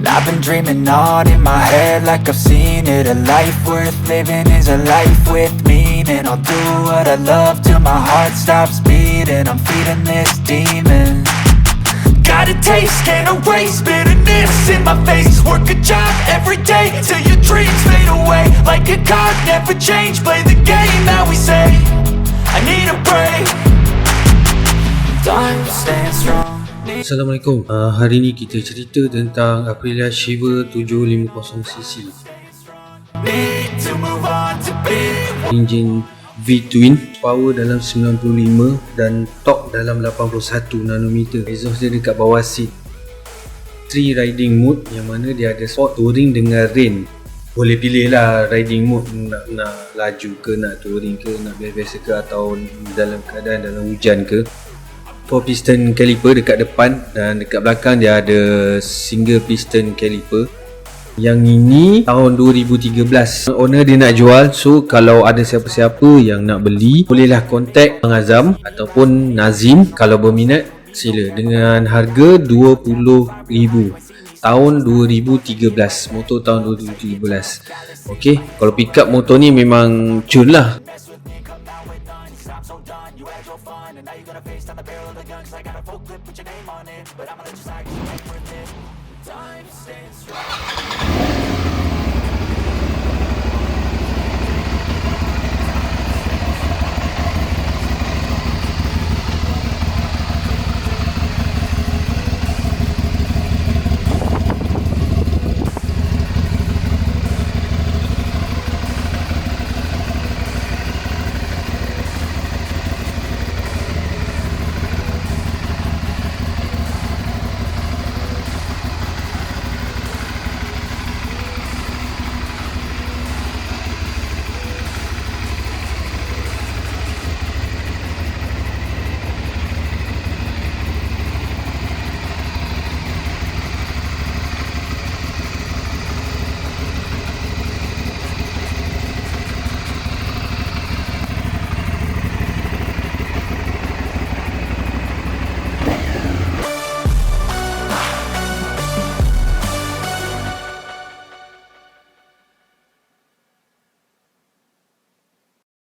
I've been dreaming on in my head like I've seen it. A life worth living is a life with meaning. I'll do what I love till my heart stops beating. I'm feeding this demon. Got a taste, can't erase bitterness in my face. Work a job every day till your dreams fade away. Like a card, never change, play the game that we say. I need a break. Time stand strong. Assalamualaikum. Hari ni kita cerita tentang Aprilia Shiver 750cc. Enjin V-twin, power dalam 95 dan torque dalam 81 nanometer. Exhaust dia dekat bawah seat. 3 riding mode yang mana dia ada sport, touring dengan rain. Boleh pilih lah riding mode, nak laju ke, nak touring ke, nak biasa ke, atau dalam keadaan dalam hujan ke. 4 piston caliper dekat depan dan dekat belakang dia ada single piston caliper. Yang ini tahun 2013. Owner dia nak jual, so kalau ada siapa-siapa yang nak beli, bolehlah contact Abang Azam ataupun Nazim kalau berminat, sila, dengan harga RM20,000. Tahun 2013, motor tahun 2013. Okey, kalau pick up motor ni memang cun lah.